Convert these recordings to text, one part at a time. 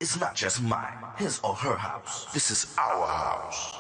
It's not just mine, his or her house. This is our house.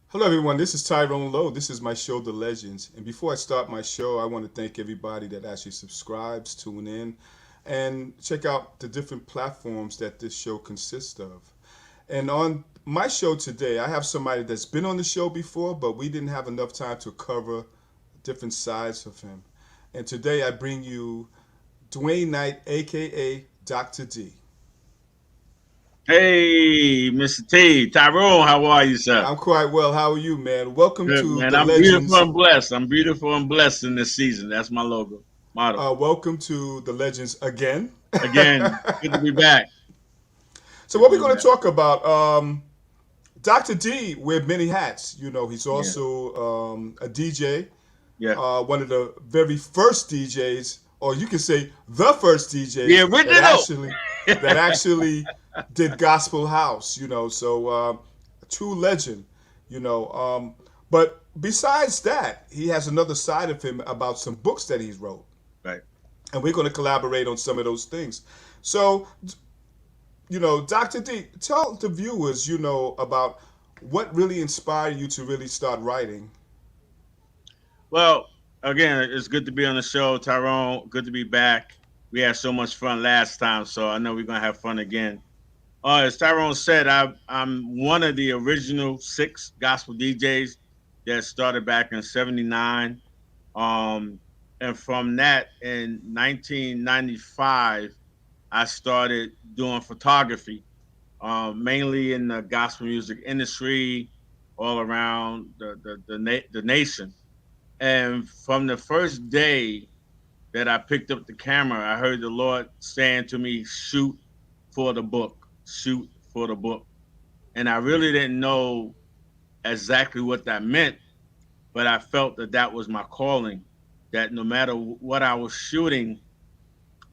Hello, everyone. This is Tyrone Lowe. This is my show, The Legends. And before I start my show, I want to thank everybody that actually subscribes, tune in, and check out the different platforms that this show consists of. And on my show today, I have somebody that's been on the show before, but we didn't have enough time to cover different sides of him. And today I bring you Duane Nite, aka Dr. D. Hey, Mr. T, Tyrone, how are you, sir? I'm quite well. How are you, man? Welcome Good, to man. The I'm beautiful Legends. and blessed. I'm beautiful and blessed in this season. That's my motto. Welcome to The Legends again. Again, good to be back. So Good what to we're be going to back. talk about, Dr. D wear many hats. You know, he's Yeah, also a DJ, yeah. one of the very first DJs, or you can say the first The DJs original. that actually did gospel house. You know, so a true legend. You know, but besides that, he has another side of him about some books that he's wrote, Right. and we're going to collaborate on some of those things. So Dr. D, tell the viewers, about what really inspired you to really start writing. Well, again, it's good to be on the show, Tyrone. Good to be back. We had so much fun last time, so I know we're gonna have fun again. As Tyrone said, I'm one of the original six gospel DJs that started back in '79. Um, and from that, in 1995, I started doing photography, mainly in the gospel music industry, all around the nation. And from the first day that I picked up the camera, I heard the Lord saying to me, "Shoot for the book, shoot for the book." And I really didn't know exactly what that meant, but I felt that that was my calling. That no matter what I was shooting,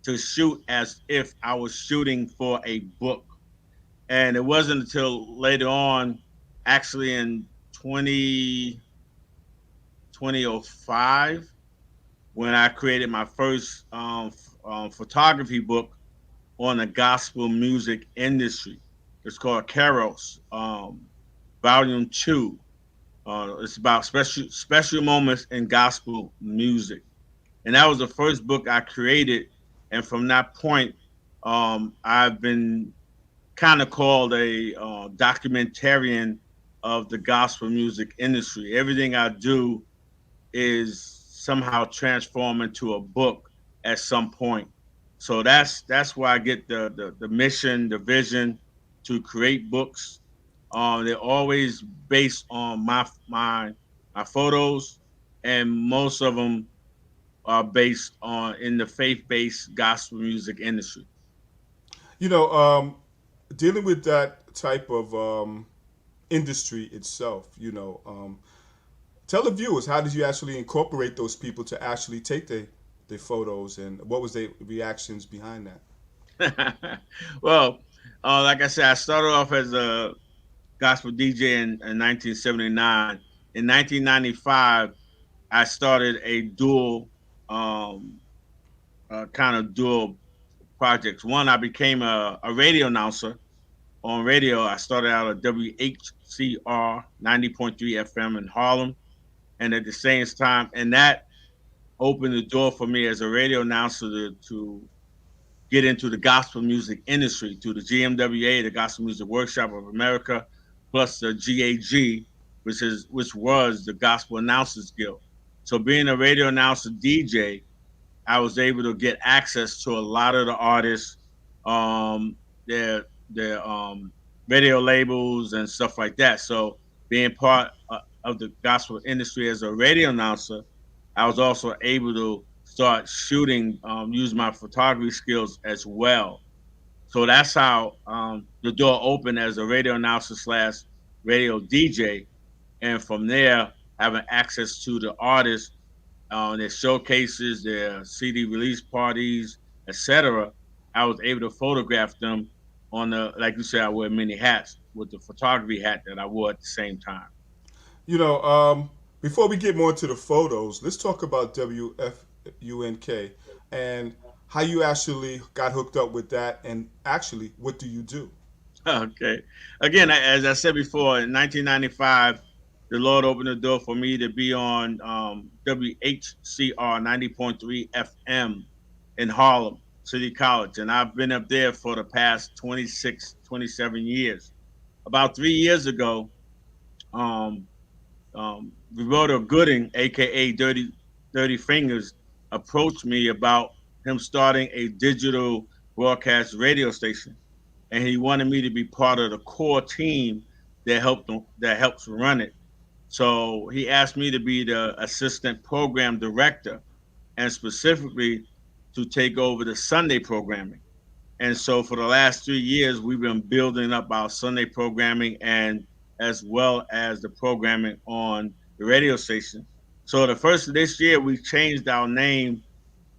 to shoot as if I was shooting for a book. And it wasn't until later on, actually in 2005, when I created my first photography book on the gospel music industry. It's called Carols, Volume 2. It's about special moments in gospel music. And that was the first book I created. And from that point, I've been kind of called a documentarian of the gospel music industry. Everything I do is somehow transformed into a book at some point. So that's where I get the mission, the vision to create books. They're always based on my photos, and most of them are based on in the faith-based gospel music industry. You know, dealing with that type of industry itself, tell the viewers, how did you actually incorporate those people to actually take the photos, and what was their reactions behind that? Well, like I said, I started off as a gospel DJ in 1979. In 1995, I started a um, kind of dual projects. One, I became a radio announcer on radio. I started out at WHCR 90.3 FM in Harlem. And at the same time, and that opened the door for me as a radio announcer to get into the gospel music industry through the GMWA, the Gospel Music Workshop of America, plus the GAG, which was the Gospel Announcers Guild. So being a radio announcer DJ, I was able to get access to a lot of the artists, um, their radio labels and stuff like that. So being part of the gospel industry as a radio announcer, I was also able to start shooting, use my photography skills as well. So that's how the door opened as a radio announcer slash radio DJ, and from there having access to the artists, their showcases, their CD release parties, etc. I was able to photograph them on the, like you said, I wear many hats with the photography hat that I wore at the same time. You know, before we get more into the photos, let's talk about WFUNK and how you actually got hooked up with that, and actually, what do you do? Okay. Again, as I said before, in 1995, the Lord opened the door for me to be on WHCR 90.3 FM in Harlem City College. And I've been up there for the past 26, 27 years. About 3 years ago, um, Roberto Gooding, aka Dirty Fingers, approached me about him starting a digital broadcast radio station, and he wanted me to be part of the core team that helps run it. So he asked me to be the assistant program director, and specifically to take over the Sunday programming. And so for the last 3 years, we've been building up our Sunday programming and as well as the programming on the radio station. So the first of this year, we changed our name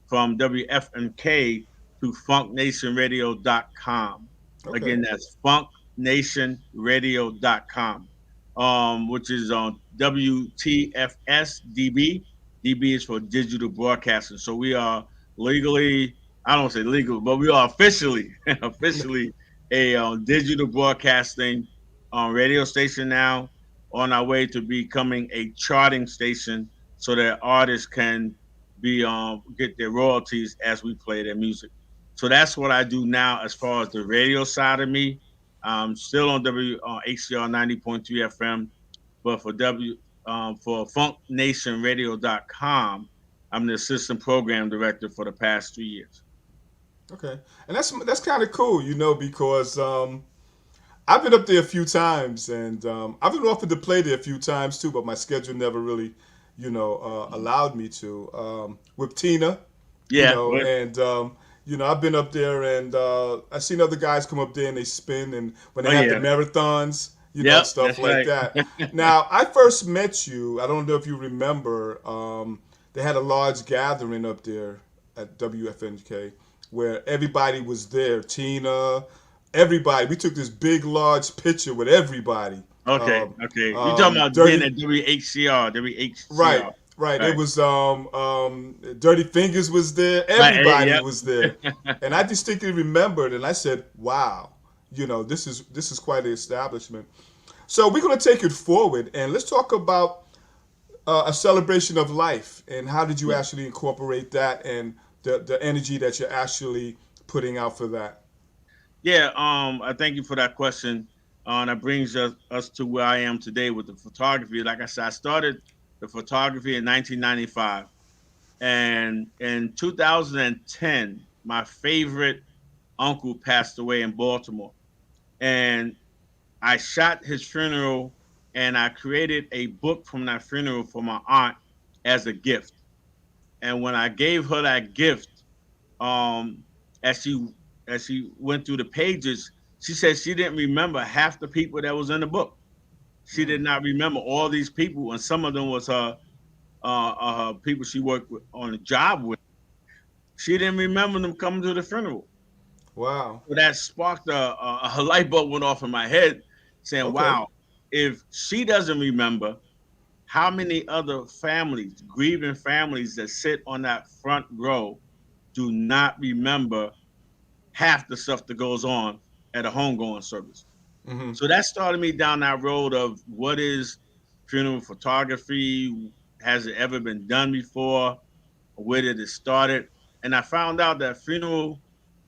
from WFNK to funknationradio.com. Okay. Again, that's funknationradio.com, which is on WTFSDB. DB is for digital broadcasting. So we are legally, I don't say legal, but we are officially, officially a digital broadcasting radio station now, on our way to becoming a charting station so that artists can be get their royalties as we play their music. So that's what I do now as far as the radio side of me. I'm still on WHCR 90.3 FM, but for funknationradio.com, I'm the assistant program director for the past 3 years. Okay, and that's kind of cool, you know, because I've been up there a few times, and I've been offered to play there a few times too, but my schedule never really, allowed me to. With Tina, Yeah, well, and I've been up there, and I've seen other guys come up there and they spin, and when they oh have the yeah, marathons, yep, stuff that's like right. that. Now, I first met you. I don't know if you remember. They had a large gathering up there at WFNK where everybody was there. Tina, everybody. We took this big, large picture with everybody. Okay, Um, okay. You talking about being Dirty, at WHCR, right, WHCR, right. It right? was Dirty Fingers was there. Right. Everybody Yep. was there, and I distinctly remembered. And I said, "Wow, this is quite an establishment." So we're going to take it forward, and let's talk about a celebration of life, and how did you Yeah. actually incorporate that, and the energy that you're actually putting out for that. Yeah, I thank you for that question. That brings us to where I am today with the photography. Like I said, I started the photography in 1995, and in 2010, my favorite uncle passed away in Baltimore, and I shot his funeral, and I created a book from that funeral for my aunt as a gift. And when I gave her that gift, um, as she went through the pages, she said she didn't remember half the people that was in the book. She did Mm. not remember all these people, and some of them was her people she worked with on the job with. She didn't remember them coming to the funeral. Wow. So that sparked a light bulb went off in my head, saying, Okay. "Wow, if she doesn't remember, how many other families, grieving families that sit on that front row, do not remember half the stuff that goes on at a homegoing service?" Hmm. So that started me down that road of what is funeral photography? Has it ever been done before? Where did it started? And I found out that funeral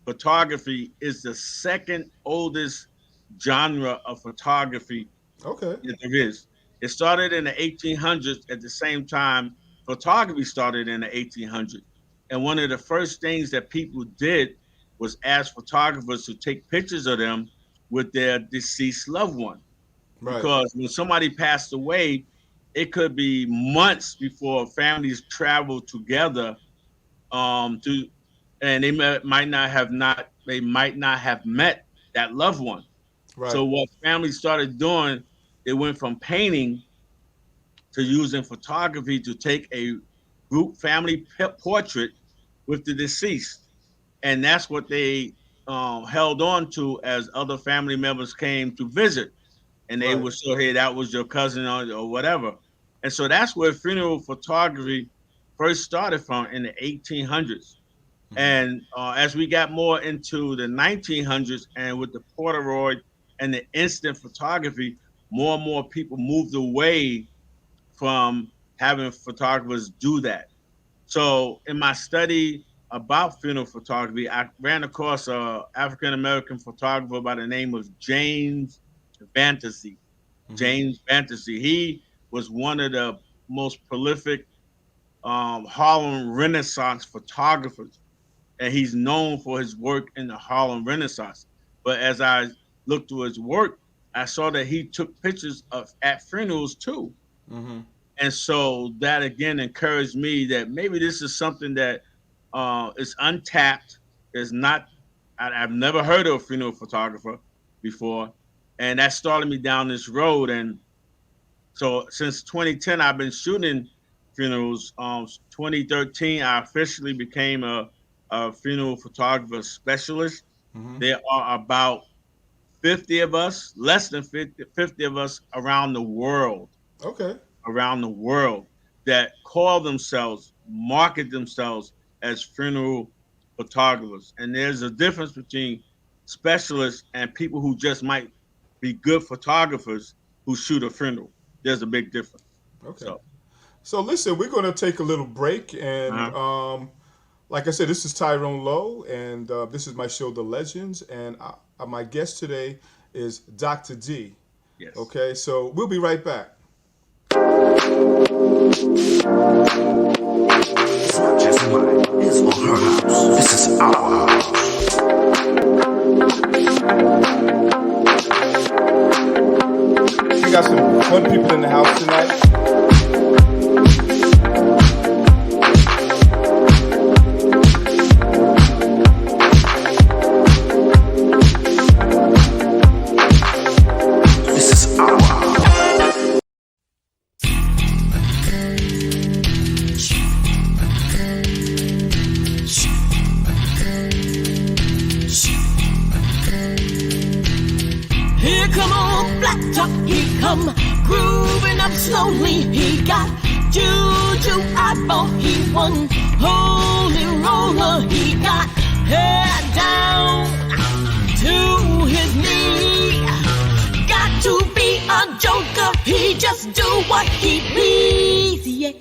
photography is the second oldest genre of photography Okay. that there is. It started in the 1800s. At the same time, photography started in the 1800s. And one of the first things that people did was ask photographers to take pictures of them with their deceased loved one. Right. Because when somebody passed away, it could be months before families travel together to, and they might not have met that loved one. Right. So what families started doing, they went from painting to using photography to take a group family portrait with the deceased. And that's what they held on to as other family members came to visit. And they would say, hey, that was your cousin or whatever. And so that's where funeral photography first started from in the 1800s. Mm-hmm. And as we got more into the 1900s and with the Polaroid and the instant photography, more and more people moved away from having photographers do that. So in my study about funeral photography, I ran across an African-American photographer by the name of James Fantasy. Mm-hmm. James Fantasy. He was one of the most prolific Harlem Renaissance photographers, and he's known for his work in the Harlem Renaissance. But as I looked through his work, I saw that he took pictures at funerals too. Mm-hmm. And so that again encouraged me that maybe this is something that is untapped. Is not. I've never heard of a funeral photographer before, and that started me down this road. And so since 2010, I've been shooting funerals. 2013, I officially became a funeral photographer specialist. Mm-hmm. There are about 50 of us, less than 50 of us around the world. Okay. Around the world that call themselves, market themselves as funeral photographers. And there's a difference between specialists and people who just might be good photographers who shoot a funeral. There's a big difference. Okay. So listen, we're going to take a little break. And like I said, this is Tyrone Lowe, and this is my show, The Legends. And my guest today is Dr. D. Yes. Okay, so we'll be right back. It's not just mine, it's on her house. This is our house. We got some fun people in the house tonight. Grooving up slowly, he got juju eyeball, he won holy roller, he got hair down to his knee. Got to be a joker, he just do what he please, yeah.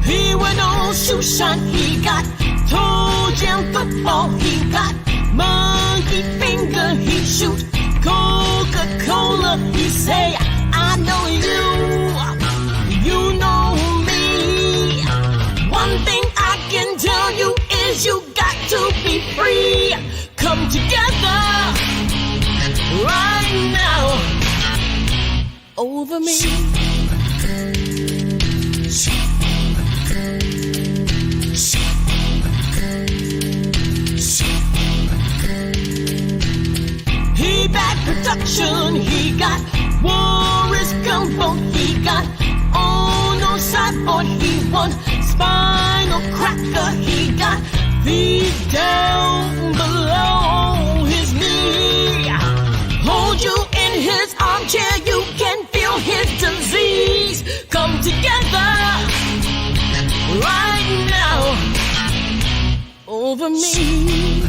He went on shoe shine, he got toe jam football, he got monkey finger, he shoot Coca-Cola, he say, I know you know me. One thing I can tell you is you got to be free. Come together right now over me. He bad production, he got Warriors Gumbo, he got on sideboard, he won spinal cracker, he got feet down below his knee. Hold you in his armchair, you can feel his disease. Come together right now over me.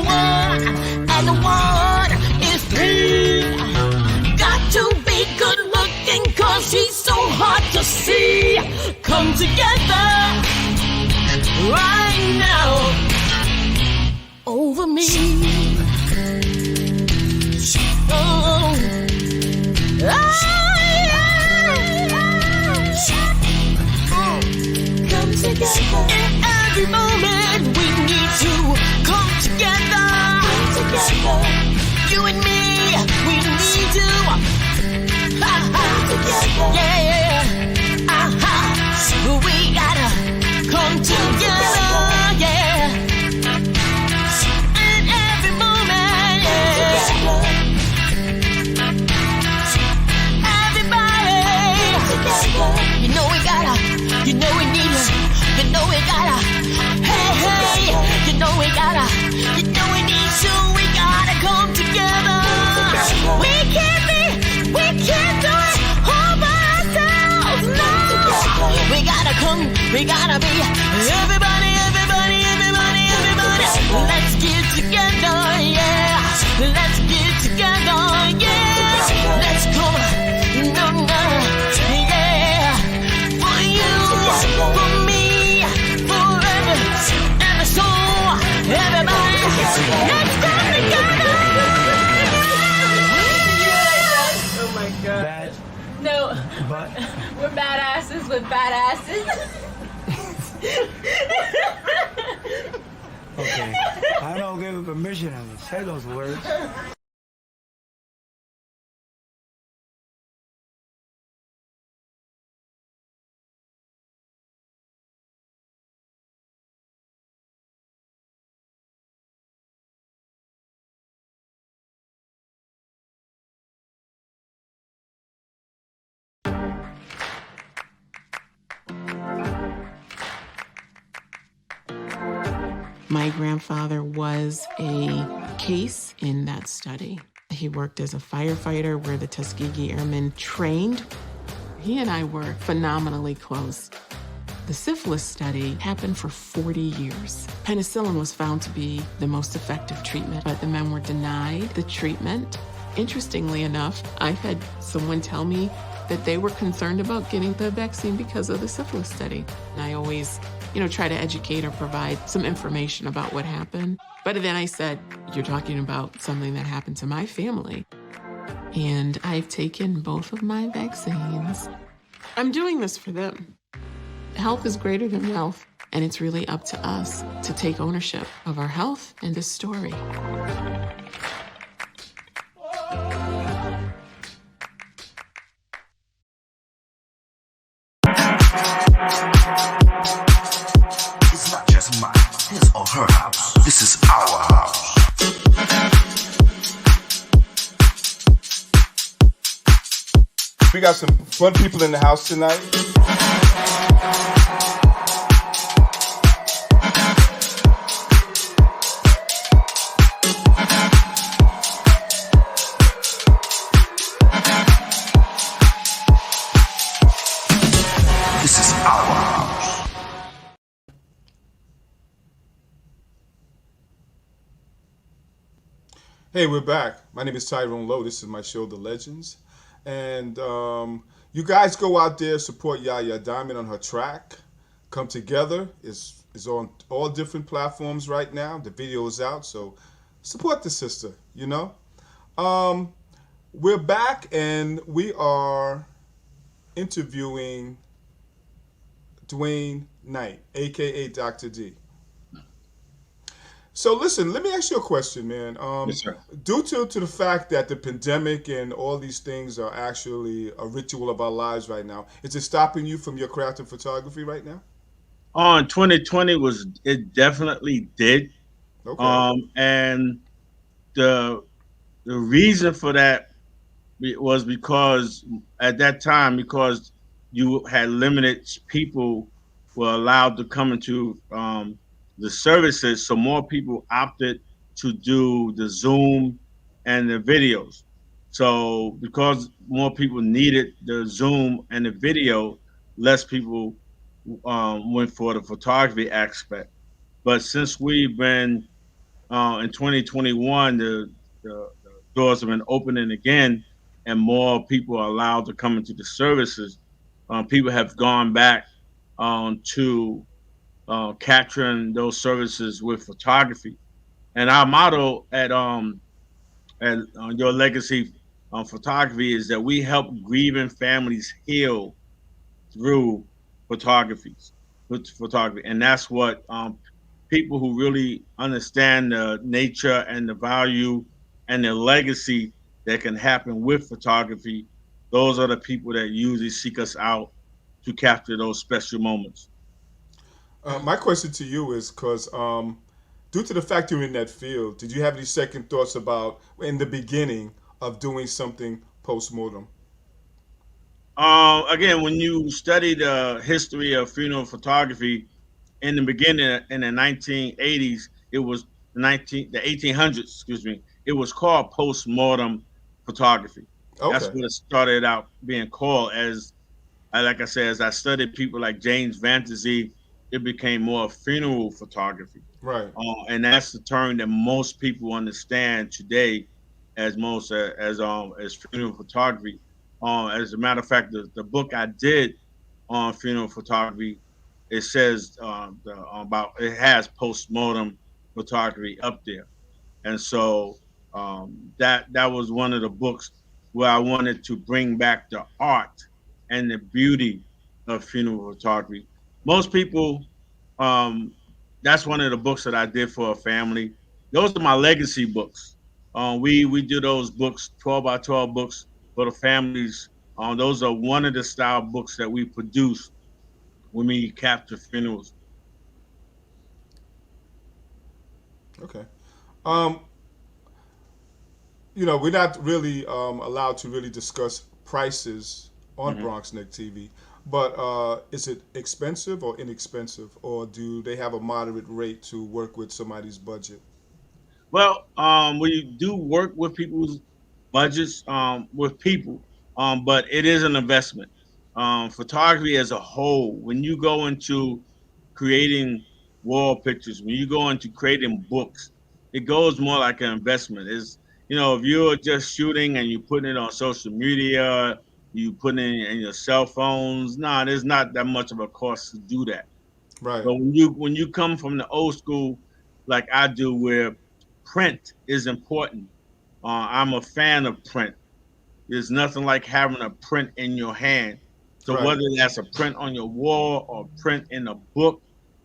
one, and the one is me. Got to be good looking, cause she's so hard to see. Come together right now over me. Oh, come together. In every moment we need to come together. Come together. You and me, we need to come together. Yeah, we gotta come together. Yeah, in every moment. Yeah. You know we gotta, you know we need it, you know we gotta, hey, you know we gotta, you know we need to, we gotta come together. We can't do it all by ourselves, no. We gotta come, we gotta be, everybody. Let's get together, yeah. Let's get together, yeah. Let's come, no. For me, forever, and so everybody, let's come together. Oh my god. Bad, No, but we're badasses with badasses. okay. I don't give her permission to say those words. My grandfather was a case in that study. He worked as a firefighter where the Tuskegee Airmen trained. He and I were phenomenally close. The syphilis study happened for 40 years. Penicillin was found to be the most effective treatment, but the men were denied the treatment. Interestingly enough, I've had someone tell me that they were concerned about getting the vaccine because of the syphilis study. And I always, try to educate or provide some information about what happened. But then I said, you're talking about something that happened to my family. And I've taken both of my vaccines. I'm doing this for them. Health is greater than wealth, and it's really up to us to take ownership of our health and this story. It's not just mine, his or her house. This is our house. We got some fun people in the house tonight. This is our house. Hey, we're back. My name is Tyrone Lowe. This is my show, The Legends. And you guys go out there, support Yaya Diamond on her track. Come Together is on all different platforms right now. The video is out, so support the sister, We're back and we are interviewing Duane Nite, aka Dr. D. So listen, let me ask you a question, man. Yes, sir. Due to the fact that the pandemic and all these things are actually a ritual of our lives right now, is it stopping you from your craft of photography right now? On 2020 it definitely did. Okay. And the reason for that was because at that time, because you had limited people were allowed to come into the services, so more people opted to do the Zoom and the videos. So because more people needed the Zoom and the video, less people went for the photography aspect. But since we've been In 2021, the doors have been opening again, and more people are allowed to come into the services. People have gone back to capturing those services with photography. And our motto at Your Legacy Photography is that we help grieving families heal through photographies, with photography, and that's what people who really understand the nature and the value and the legacy that can happen with photography. Those are the people that usually seek us out to capture those special moments. My question to you is because due to the fact you're in that field, did you have any second thoughts about in the beginning of doing something post mortem? Again, when you study the history of funeral photography, in the beginning, in the 1980s, it was the 1800s, excuse me, it was called post-mortem photography. That's Okay, what it started out being called. Like I said, as I studied people like James Vantasy, it became more funeral photography. right. And that's the term that most people understand today as most as funeral photography. As a matter of fact, the book I did on funeral photography, it says about it has postmortem photography up there, and so that was one of the books where I wanted to bring back the art and the beauty of funeral photography. Most people, um, that's one of the books that I did for a family. Those are my legacy books. We do those books, 12 by 12 books for the families. Those are one of the style books that we produce when we capture funerals. Okay. Um, we're not really allowed to really discuss prices on Mhm. Bronx Neck TV, but is it expensive or inexpensive, or do they have a moderate rate to work with somebody's budget? Well, we do work with people's budgets, with people, but it is an investment. Photography as a whole, when you go into creating wall pictures, when you go into creating books, it goes more like an investment. Is if you're just shooting and you put it on social media, you put it in your cell phones. Nah, there's not that much of a cost to do that. Right, But when you come from the old school, like I do, where print is important, I'm a fan of print. There's nothing like having a print in your hand. So right. whether that's a print on your wall or print in a book,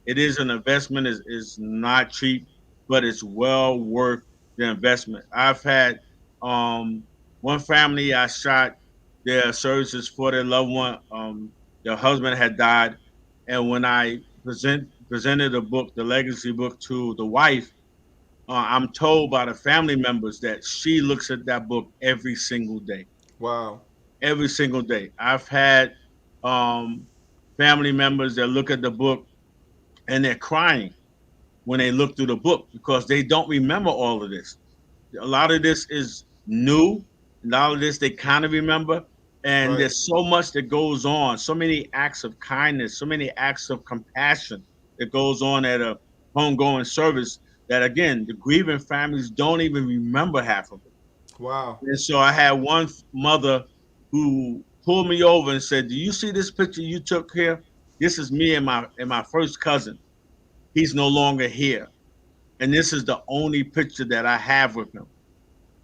it is an investment. Is not cheap, but it's well worth the investment. I've had one family I shot their services for their loved one. Their husband had died, and when I presented the book, the legacy book, to the wife, I'm told by the family members that she looks at that book every single day. Wow, Every single day. I've had um, family members that look at the book and they're crying when they look through the book because they don't remember all of this. A lot of this is new. A lot of this they kind of remember. And right. there's so much that goes on, so many acts of kindness, so many acts of compassion that goes on at a homegoing service that, again, the grieving families don't even remember half of it. Wow, And so I had one mother who pulled me over and said, "Do you see this picture you took here? This is me and my first cousin. He's no longer here, and this is the only picture that I have with him."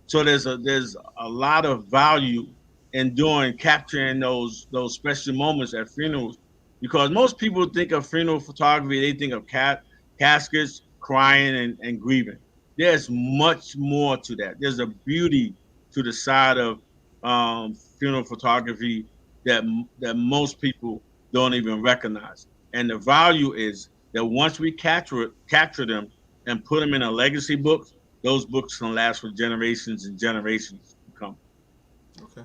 So there's a lot of value in doing capturing those special moments at funerals, because most people think of funeral photography, they think of caskets, crying, and grieving. There's much more to that. There's a beauty to the side of funeral photography that most people don't even recognize. And the value is that once we capture them and put them in a legacy book, those books can last for generations and generations to come. okay.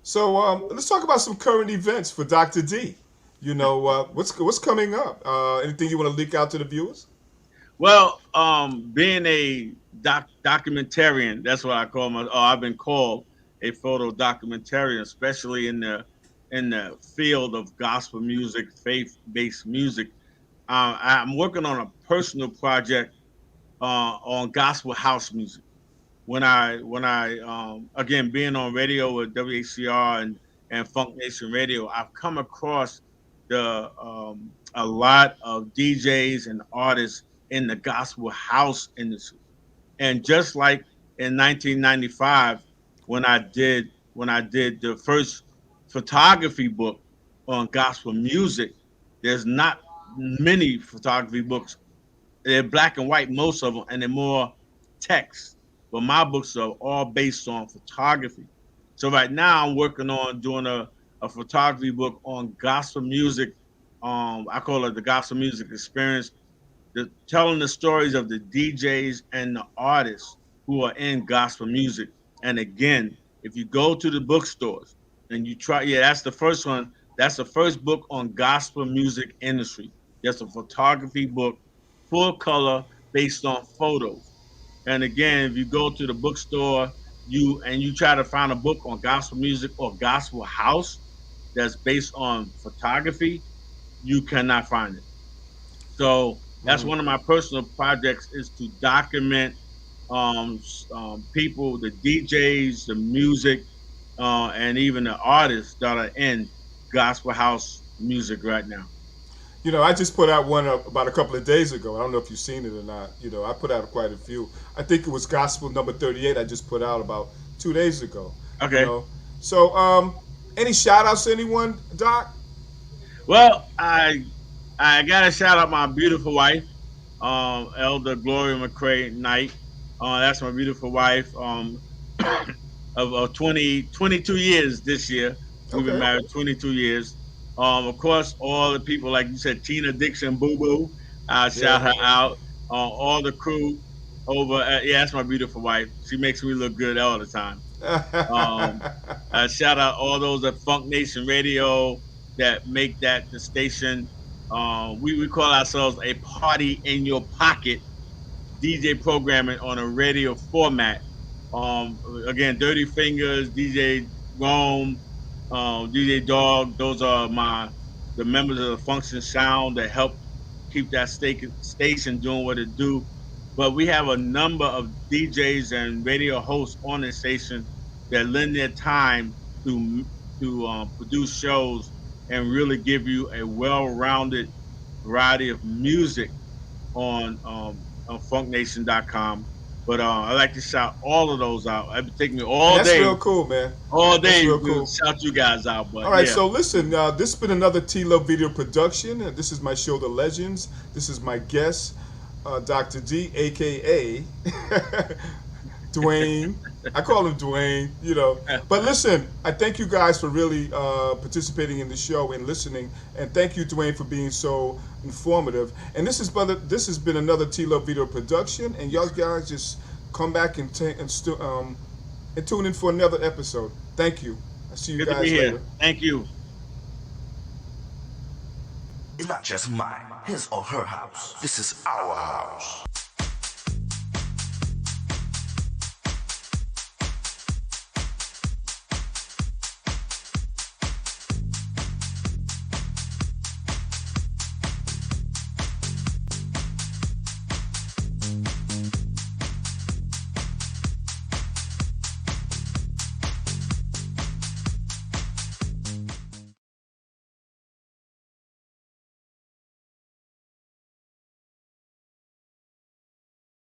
So let's talk about some current events for Dr. D. What's coming up? Anything you want to leak out to the viewers? Well, being a documentarian, that's what I call my. Oh, I've been called a photo documentarian, especially in the field of gospel music, faith-based music. I'm working on a personal project on gospel house music. When I again being on radio with WHCR and Funk Nation Radio, I've come across the a lot of DJs and artists in the gospel house industry. And just like in 1995, when I did the first photography book on gospel music, there's not many photography books. They're black and white, most of them, and they're more text. But my books are all based on photography. So right now I'm working on doing a photography book on gospel music. I call it the gospel music experience, telling the stories of the DJs and the artists who are in gospel music. And again, if you go to the bookstores and you try, yeah, that's the first one. That's the first book on gospel music industry. That's a photography book, full color, based on photos. And again, if you go to the bookstore, you try to find a book on gospel music or gospel house that's based on photography, you cannot find it. So that's one of my personal projects is to document people, the DJs, the music, and even the artists that are in gospel house music right now. You know, I just put out one about a couple of days ago. I don't know if you've seen it or not. You know, I put out quite a few. I think it was Gospel number 38. I just put out about 2 days ago. Okay. You know? So, any shout outs to anyone, Doc? Well, I gotta shout out my beautiful wife, Elder Gloria McCray Nite. That's my beautiful wife. Of 22 years this year. We've been Okay. married 22 years. Of course, all the people, like you said, Tina Dixon, Boo Boo, shout her out. All the crew over yeah, that's my beautiful wife. She makes me look good all the time. Um, Shout out all those at Funk Nation Radio that make that the station. We call ourselves a party in your pocket DJ programming on a radio format. Again, Dirty Fingers, DJ Rome, DJ Dog. Those are the members of the Function Sound that help keep that station doing what it do. But we have a number of DJs and radio hosts on the station that lend their time to produce shows and really give you a well-rounded variety of music on funknation.com. But I like to shout all of those out. It would take me all That's day, real cool, man. all That's day real to cool. shout you guys out. But All right, yeah. so listen, this has been another T-Love video production. This is my show, The Legends. This is my guest, Dr. D, a.k.a. Duane. I call him Duane, you know. But listen, I thank you guys for really participating in the show and listening. And thank you, Duane, for being so informative. And this has been another T-Love video production. And y'all guys just come back and tune in for another episode. Thank you. I'll see you Good to guys be here. later. Thank you. It's not just mine, his or her house. This is our house.